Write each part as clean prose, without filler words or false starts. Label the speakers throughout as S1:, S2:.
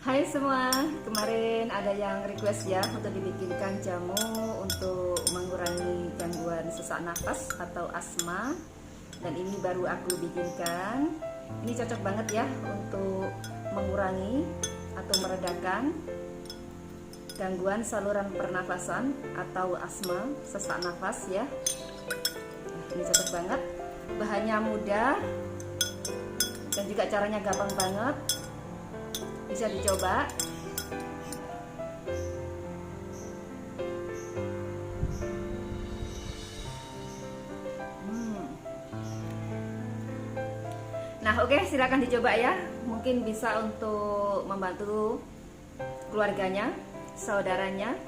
S1: Hai semua, kemarin ada yang request ya untuk dibikinkan jamu untuk mengurangi gangguan sesak nafas atau asma. Dan ini baru aku bikinkan. Ini cocok banget ya untuk mengurangi atau meredakan gangguan saluran pernafasan atau asma, sesak nafas ya. Ini cocok banget. Bahannya mudah dan juga caranya gampang banget. Bisa dicoba. Nah, oke, silakan dicoba ya. Mungkin bisa untuk membantu keluarganya, saudaranya,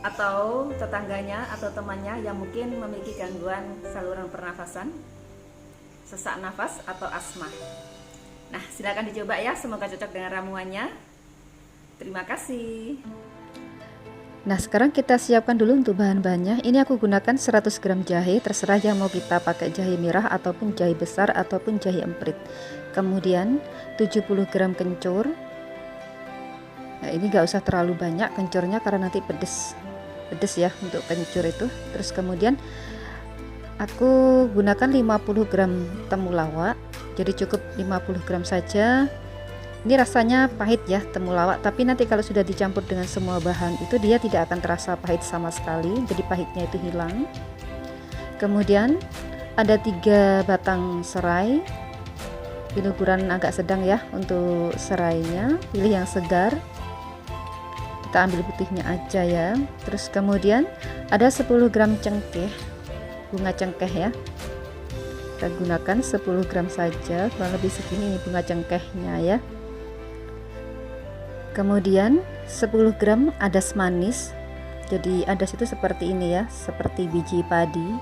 S1: atau tetangganya atau temannya yang mungkin memiliki gangguan saluran pernafasan, sesak nafas atau asma. Nah, silakan dicoba ya, semoga cocok dengan ramuannya. Terima kasih.
S2: Nah, sekarang kita siapkan dulu untuk bahan-bahannya. Ini aku gunakan 100 gram jahe, terserah yang mau kita pakai jahe merah ataupun jahe besar ataupun jahe emprit. Kemudian 70 gram kencur. Nah, ini gak usah terlalu banyak kencurnya karena nanti pedes ya untuk kencur itu. Terus kemudian aku gunakan 50 gram temulawak, jadi cukup 50 gram saja. Ini rasanya pahit ya temulawak, tapi nanti kalau sudah dicampur dengan semua bahan itu dia tidak akan terasa pahit sama sekali, jadi pahitnya itu hilang. Kemudian ada 3 batang serai, ini ukuran agak sedang ya untuk serainya, pilih yang segar, kita ambil putihnya aja ya. Terus kemudian ada 10 gram cengkeh, bunga cengkeh ya, kita gunakan 10 gram saja, kurang lebih segini ini bunga cengkehnya ya. Kemudian 10 gram adas manis, jadi adas itu seperti ini ya, seperti biji padi.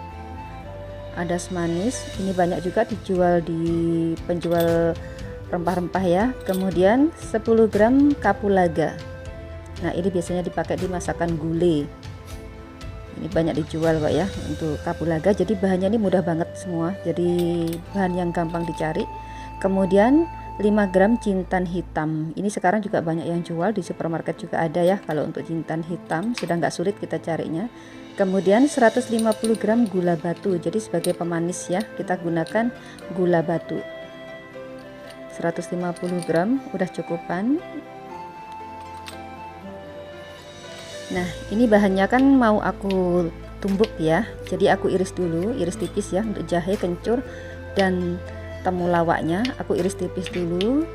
S2: Adas manis ini banyak juga dijual di penjual rempah-rempah ya. Kemudian 10 gram kapulaga, nah ini biasanya dipakai di masakan gulai, ini banyak dijual kok ya untuk kapulaga. Jadi bahannya ini mudah banget semua, jadi bahan yang gampang dicari. Kemudian 5 gram jintan hitam, ini sekarang juga banyak yang jual di supermarket juga ada ya kalau untuk jintan hitam, sudah nggak sulit kita carinya. Kemudian 150 gram gula batu, jadi sebagai pemanis ya kita gunakan gula batu 150 gram, udah cukupan. Nah, ini bahannya kan mau aku tumbuk ya, jadi aku iris dulu, iris tipis ya untuk jahe, kencur dan temulawaknya aku iris tipis dulu.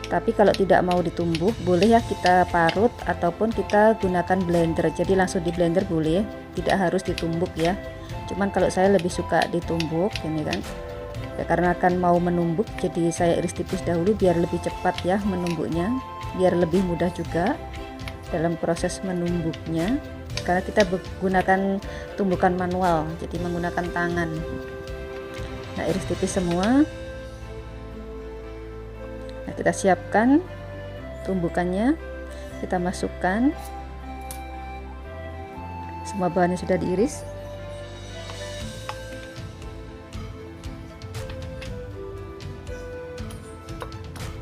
S2: Tapi kalau tidak mau ditumbuk boleh ya kita parut ataupun kita gunakan blender, jadi langsung di blender boleh, tidak harus ditumbuk ya. Cuman kalau saya lebih suka ditumbuk ini kan ya, karena kan mau menumbuk, jadi saya iris tipis dahulu biar lebih cepat ya menumbuknya, biar lebih mudah juga dalam proses menumbuknya, karena kita menggunakan tumbukan manual, jadi menggunakan tangan. Nah, iris tipis semua. Nah, kita siapkan tumbukannya, kita masukkan semua bahannya sudah diiris.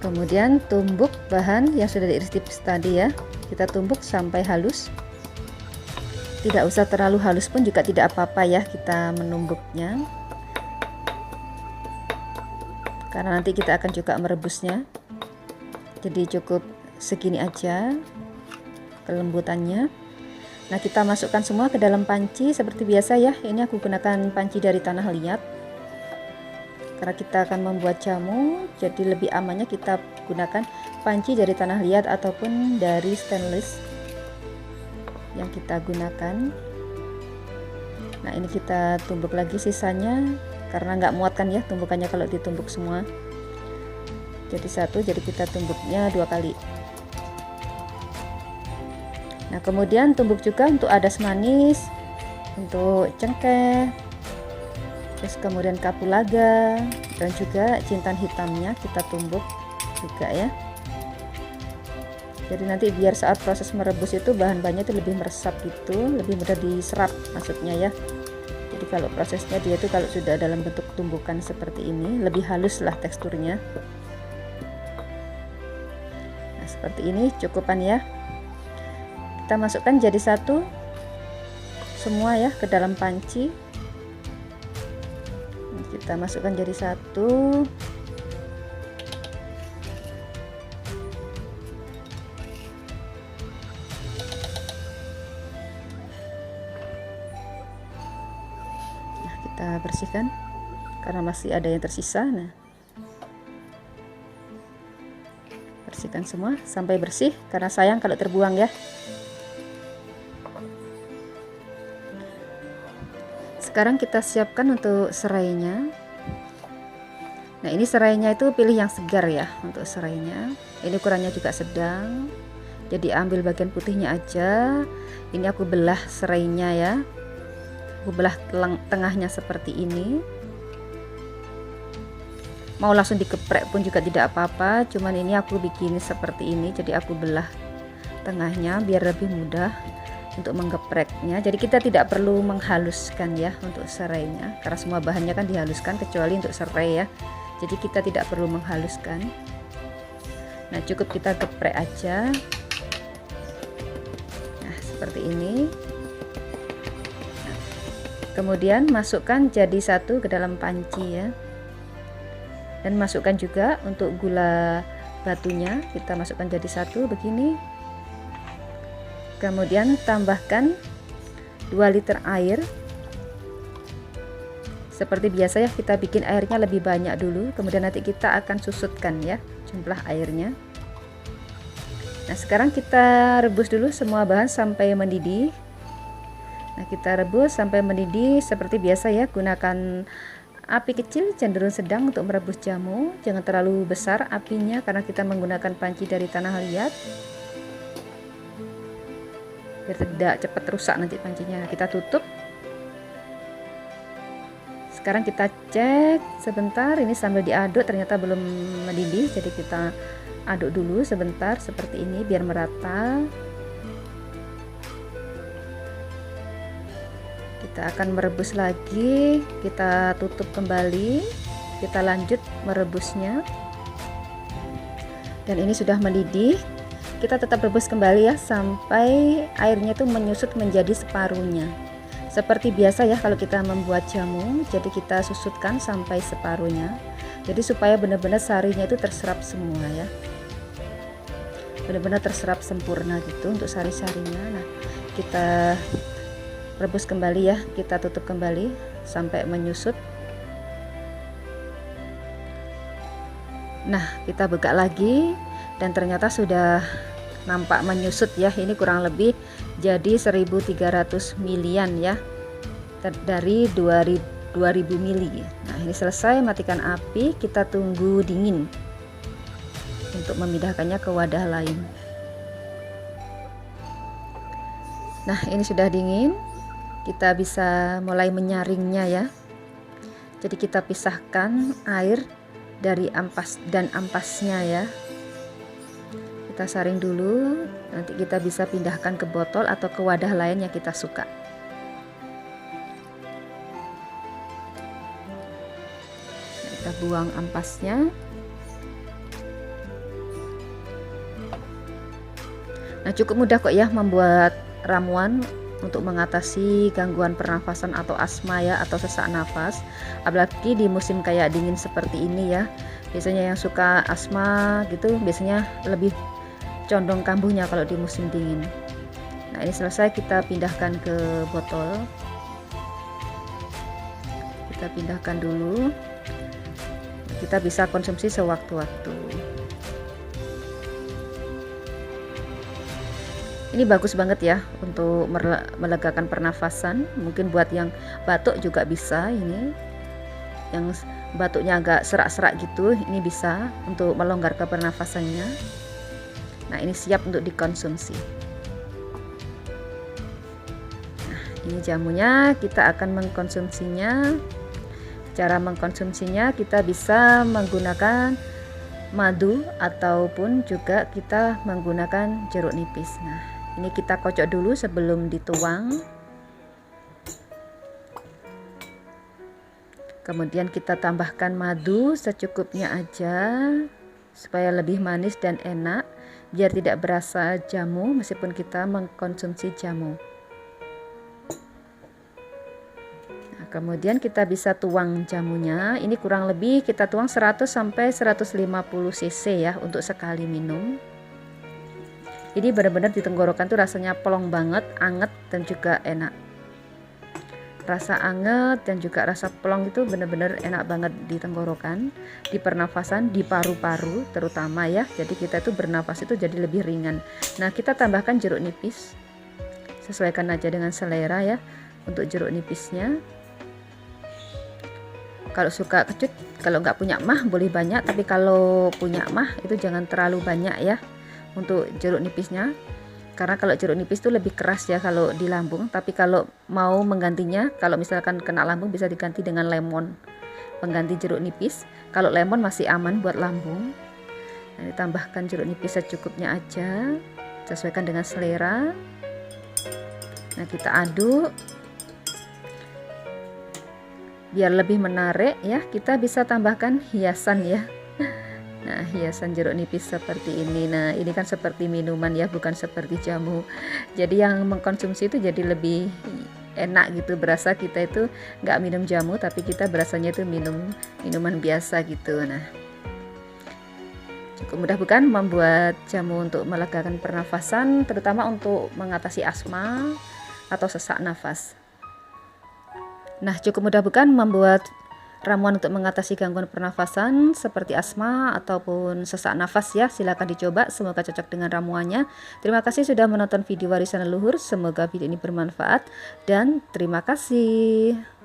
S2: Kemudian tumbuk bahan yang sudah diiris tipis tadi ya, kita tumbuk sampai halus. Tidak usah terlalu halus pun juga tidak apa-apa ya kita menumbuknya, karena nanti kita akan juga merebusnya. Jadi cukup segini aja kelembutannya. Nah, kita masukkan semua ke dalam panci seperti biasa ya. Ini aku gunakan panci dari tanah liat karena kita akan membuat jamu, jadi lebih amannya kita gunakan panci dari tanah liat ataupun dari stainless yang kita gunakan. Nah, ini kita tumbuk lagi sisanya karena nggak muat kan ya tumbukannya kalau ditumbuk semua, jadi satu, jadi kita tumbuknya 2 kali. Nah, kemudian tumbuk juga untuk adas manis, untuk cengkeh, terus kemudian kapulaga dan juga jintan hitamnya kita tumbuk juga ya. Jadi nanti biar saat proses merebus itu bahan-bahannya itu lebih meresap gitu, lebih mudah diserap maksudnya ya. Jadi kalau prosesnya dia itu kalau sudah dalam bentuk tumbukan seperti ini lebih halus lah teksturnya. Nah, seperti ini cukupan ya. Kita masukkan jadi satu semua ya ke dalam panci. Kita masukkan jadi satu. Nah, kita bersihkan karena masih ada yang tersisa. Nah, bersihkan semua sampai bersih karena sayang kalau terbuang ya. Sekarang kita siapkan untuk serainya. Nah, ini serainya itu pilih yang segar ya untuk serainya. Ini ukurannya juga sedang. Jadi ambil bagian putihnya aja. Ini aku belah serainya ya. Aku belah tengahnya seperti ini. Mau langsung dikeprek pun juga tidak apa-apa. Cuman ini aku bikin seperti ini. Jadi aku belah tengahnya biar lebih mudah untuk menggepreknya. Jadi kita tidak perlu menghaluskan ya untuk serainya karena semua bahannya kan dihaluskan kecuali untuk serai ya. Jadi kita tidak perlu menghaluskan. Nah, cukup kita geprek aja. Nah, seperti ini. Nah, kemudian masukkan jadi satu ke dalam panci ya. Dan masukkan juga untuk gula batunya, kita masukkan jadi satu begini. Kemudian tambahkan 2 liter air. Seperti biasa ya, kita bikin airnya lebih banyak dulu, kemudian nanti kita akan susutkan ya jumlah airnya. Nah, sekarang kita rebus dulu semua bahan sampai mendidih. Nah, kita rebus sampai mendidih seperti biasa ya, gunakan api kecil cenderung sedang untuk merebus jamu. Jangan terlalu besar apinya karena kita menggunakan panci dari tanah liat. Biar tidak cepat rusak nanti pancinya. Kita tutup. Sekarang kita cek sebentar, ini sambil diaduk ternyata belum mendidih, jadi kita aduk dulu sebentar seperti ini biar merata. Kita akan merebus lagi, kita tutup kembali, kita lanjut merebusnya. Dan ini sudah mendidih. Kita tetap rebus kembali ya sampai airnya itu menyusut menjadi separuhnya. Seperti biasa ya kalau kita membuat jamu, jadi kita susutkan sampai separuhnya. Jadi supaya benar-benar sarinya itu terserap semua ya. Benar-benar terserap sempurna gitu untuk sari-sarinya. Nah, kita rebus kembali ya, kita tutup kembali sampai menyusut. Nah, kita buka lagi. Dan ternyata sudah nampak menyusut ya. Ini kurang lebih jadi 1300 milian ya, dari 2000 mili. Nah, ini selesai, matikan api, kita tunggu dingin untuk memindahkannya ke wadah lain. Nah, ini sudah dingin, kita bisa mulai menyaringnya ya. Jadi kita pisahkan air dari ampas dan ampasnya ya. Kita saring dulu, nanti kita bisa pindahkan ke botol atau ke wadah lain yang kita suka. Nah, kita buang ampasnya. Nah, cukup mudah kok ya membuat ramuan untuk mengatasi gangguan pernafasan atau asma ya, atau sesak nafas. Apalagi di musim kayak dingin seperti ini ya. Biasanya yang suka asma gitu biasanya lebih condong kambuhnya kalau di musim dingin. Nah, ini selesai, kita pindahkan ke botol. Kita pindahkan dulu. Kita bisa konsumsi sewaktu-waktu. Ini bagus banget ya untuk melegakan pernafasan. Mungkin buat yang batuk juga bisa ini. Yang batuknya agak serak-serak gitu, ini bisa untuk melonggarkan pernafasannya. Nah, ini siap untuk dikonsumsi. Nah, ini jamunya, kita akan mengkonsumsinya. Cara mengkonsumsinya kita bisa menggunakan madu ataupun juga kita menggunakan jeruk nipis. Nah, ini kita kocok dulu sebelum dituang. Kemudian kita tambahkan madu secukupnya aja. supaya lebih manis dan enak, biar tidak berasa jamu meskipun kita mengkonsumsi jamu. Nah, kemudian kita bisa tuang jamunya. Ini kurang lebih kita tuang 100 sampai 150 cc ya untuk sekali minum. Ini benar-benar di tenggorokan tuh rasanya plong banget, anget dan juga enak. Rasa anget dan juga rasa plong itu benar-benar enak banget di tenggorokan, di pernafasan, di paru-paru terutama ya. Jadi kita itu bernafas itu jadi lebih ringan. Nah, kita tambahkan jeruk nipis. Sesuaikan aja dengan selera ya untuk jeruk nipisnya. Kalau suka kecut, kalau nggak punya mah boleh banyak, tapi kalau punya mah itu jangan terlalu banyak ya untuk jeruk nipisnya, karena kalau jeruk nipis itu lebih keras ya kalau di lambung. Tapi kalau mau menggantinya, kalau misalkan kena lambung bisa diganti dengan lemon pengganti jeruk nipis. Kalau lemon masih aman buat lambung. Nah, ditambahkan jeruk nipis secukupnya aja, sesuaikan dengan selera. Nah, kita aduk biar lebih menarik ya. Kita bisa tambahkan hiasan ya. Nah, hiasan jeruk nipis seperti ini. Nah, ini kan seperti minuman ya, bukan seperti jamu. Jadi yang mengkonsumsi itu jadi lebih enak gitu, berasa kita itu nggak minum jamu, tapi kita berasanya itu minum minuman biasa gitu. Nah, cukup mudah bukan membuat jamu untuk melegakan pernafasan, terutama untuk mengatasi asma atau sesak nafas. Nah, cukup mudah bukan membuat ramuan untuk mengatasi gangguan pernafasan seperti asma ataupun sesak nafas ya. Silahkan dicoba, semoga cocok dengan ramuannya. Terima kasih sudah menonton video warisan leluhur, semoga video ini bermanfaat dan terima kasih.